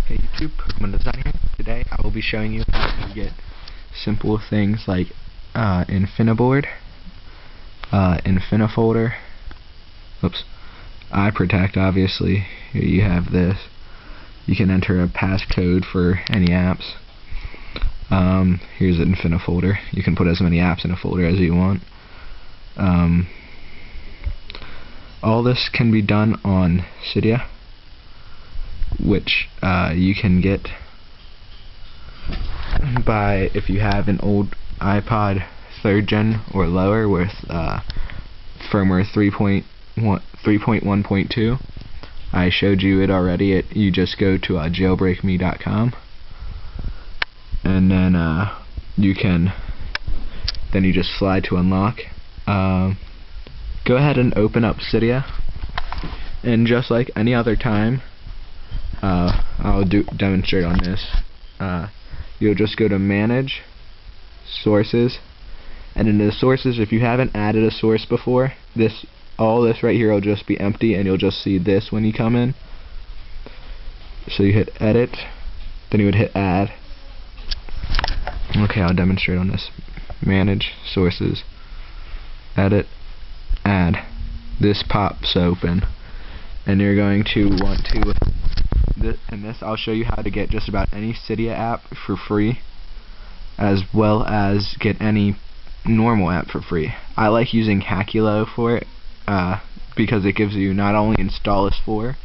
Hey YouTube, Pokemon Design here. Today I will be showing you how to get simple things like Infiniboard, Infinifolder, iProtect. Obviously, here you have this. You can enter a passcode for any apps. Here's an Infinifolder. You can put as many apps in a folder as you want. All this can be done on Cydia, which you can get by if you have an old iPod 3rd gen or lower with firmware 3.1.2. I showed you it already. You just go to jailbreakme.com, and then you just slide to unlock. Go ahead and open up Cydia, and just like any other time, I'll demonstrate on this. You'll just go to Manage, Sources, and in the sources, if you haven't added a source before, all this right here will just be empty, and you'll just see this when you come in. So you hit Edit, then you would hit Add. Okay, I'll demonstrate on this. Manage, Sources, Edit, Add. This pops open, and you're going to want to. In this, I'll show you how to get just about any Cydia app for free, as well as get any normal app for free. I like using Hackulo for it because it gives you not only Install Us 4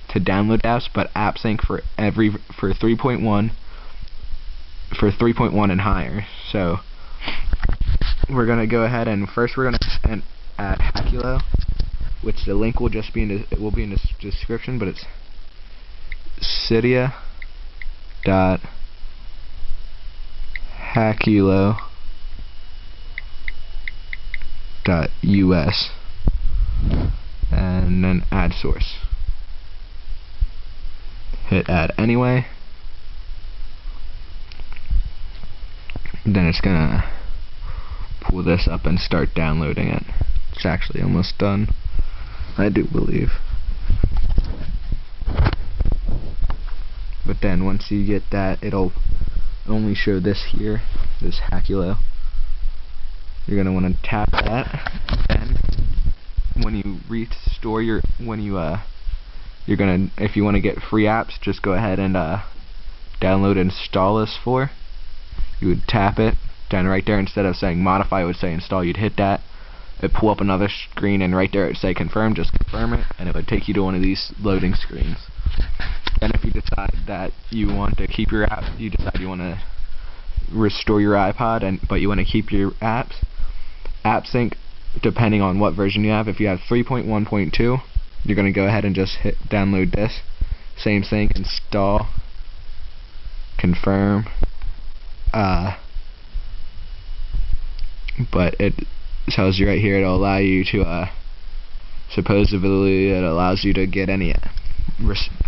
to download apps, but AppSync for 3.1 and higher. So we're gonna go ahead and first we're gonna add Hackulo, which the link will just be in the description, but it's cydia.hackulo.us, and then add source. Hit add anyway. Then it's gonna pull this up and start downloading it. It's actually almost done, I do believe. But then once you get that, it'll only show this here, this Hackulo. You're gonna want to tap that. Then when you restore your, if you want to get free apps, just go ahead and download Install Us 4. You would tap it. Then right there, instead of saying modify, it would say install. You'd hit that. It'd pull up another screen, and right there it would say confirm. Just confirm it, and it would take you to one of these loading screens. Then if you decide that you want to keep your app, you decide you want to restore your iPod, but you want to keep your apps, AppSync, depending on what version you have. If you have 3.1.2, you're going to go ahead and just hit download this. Same thing, install, confirm, but it tells you right here it'll allow you to supposedly it allows you to get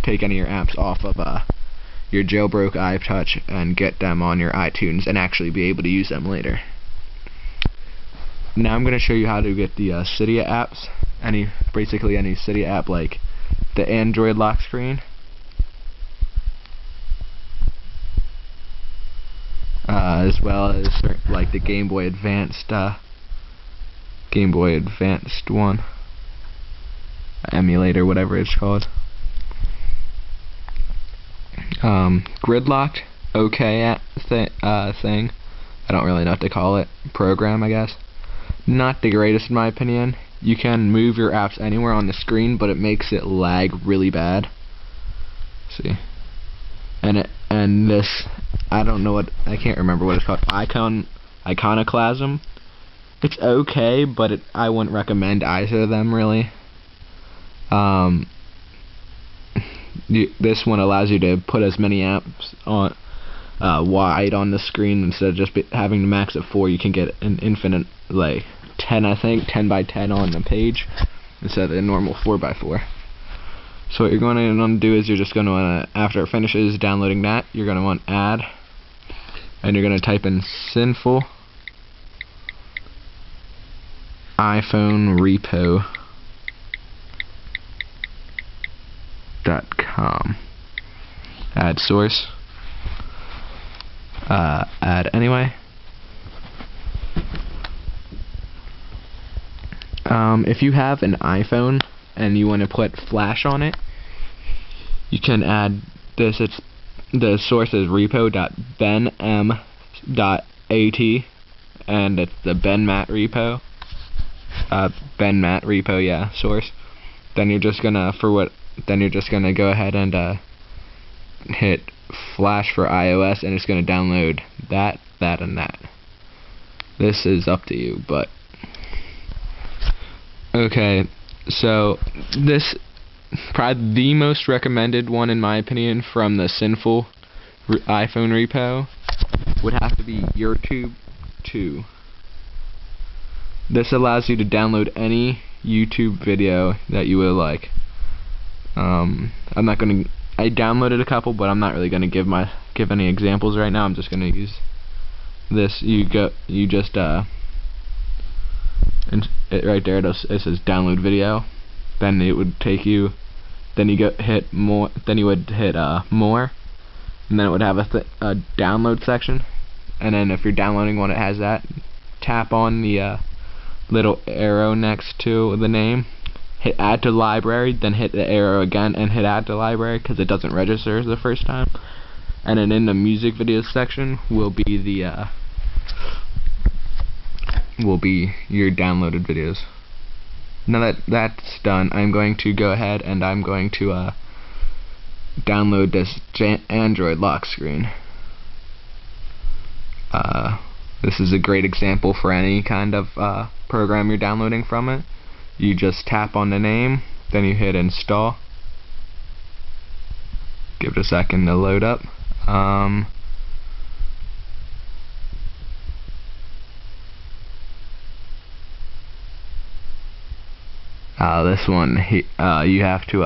take any of your apps off of your jailbroke iTouch and get them on your iTunes and actually be able to use them later. Now I'm going to show you how to get the Cydia apps, basically any Cydia app, like the Android lock screen, as well as like the Game Boy Advanced one, emulator, whatever it's called. Gridlocked, thing. I don't really know what to call it. Program, I guess. Not the greatest in my opinion. You can move your apps anywhere on the screen, but it makes it lag really bad. See, and this, I can't remember what it's called. Iconoclasm. It's okay, but I wouldn't recommend either of them really. This one allows you to put as many apps on wide on the screen instead of just having the max of 4. You can get an infinite, like 10, I think, 10 by 10 on the page instead of the normal 4 by 4. So what you're going to want to do is you're just going to want to, after it finishes downloading that, you're going to want add, and you're going to type in sinful iPhone repo.com. add source, add anyway. If you have an iPhone and you want to put Flash on it, you can add this. It's the source is repo.benm.at, and it's the benmat repo. Benmat repo, yeah, source. Then you're just gonna go ahead and hit Flash for iOS, and it's gonna download that, and that. This is up to you, but okay. So this probably the most recommended one in my opinion from the sinful iPhone repo would have to be YouTube 2. This allows you to download any YouTube video that you would like. I downloaded a couple, but I'm not really gonna give any examples right now. I'm just gonna use this. Right there it says download video. Then it would take you. Then you hit more. Then you would hit more, and then it would have a download section. And then if you're downloading one, it has that. Tap on the little arrow next to the name. Hit add to library. Then hit the arrow again and hit add to library because it doesn't register the first time. And then in the music videos section will be your downloaded videos. Now that that's done, I'm going to go ahead and I'm going to download this Android lock screen. This is a great example for any kind of program you're downloading from it. You just tap on the name, then you hit install. Give it a second to load up. This one, you have to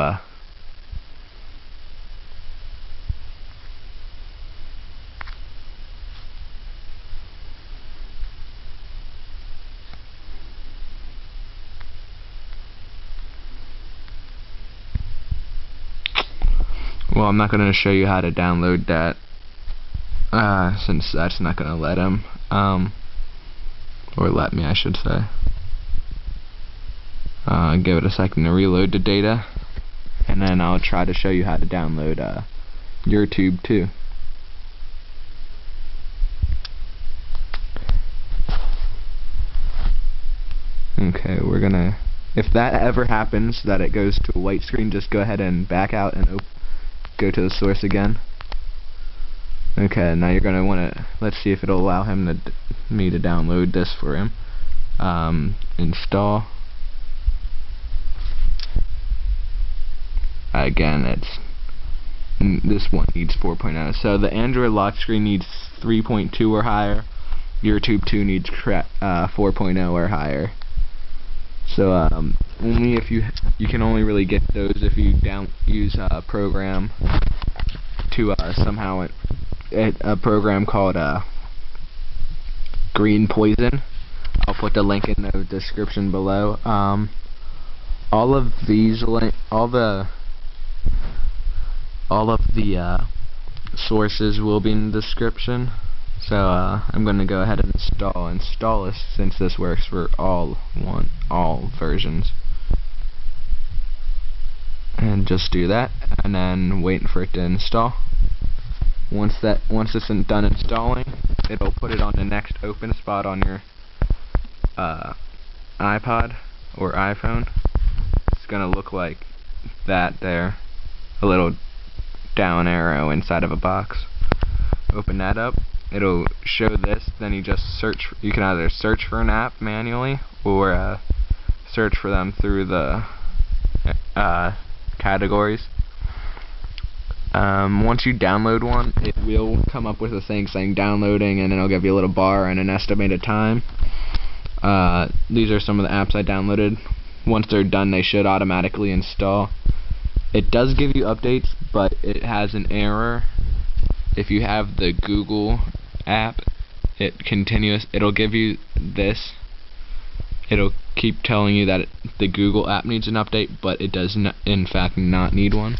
well, I'm not going to show you how to download that since that's not going to let him or let me, I should say. Give it a second to reload the data, and then I'll try to show you how to download YouTube 2. Okay, if that ever happens, that it goes to a white screen, just go ahead and back out and go to the source again. Okay, now you're gonna want to, let's see if it'll allow me to download this for him. Install. Again, this one needs 4.0. So the Android lock screen needs 3.2 or higher. YouTube 2 needs 4.0 or higher. So only if you can only really get those if you use a program to somehow a program called Green Poison. I'll put the link in the description below. All of the sources will be in the description. So I'm going to go ahead and install this, since this works for all versions. And just do that, and then wait for it to install. Once it's done installing, it'll put it on the next open spot on your iPod or iPhone. It's gonna look like that there, a little down arrow inside of a box. Open that up, it'll show this, then you just search. You can either search for an app manually or search for them through the categories. Once you download one, it will come up with a thing saying downloading, and then it'll give you a little bar and an estimated time. These are some of the apps I downloaded. Once they're done, they should automatically install. It does give you updates, but it has an error. If you have the Google app, it'll give you this. It'll keep telling you that the Google app needs an update, but it does not, in fact, not need one.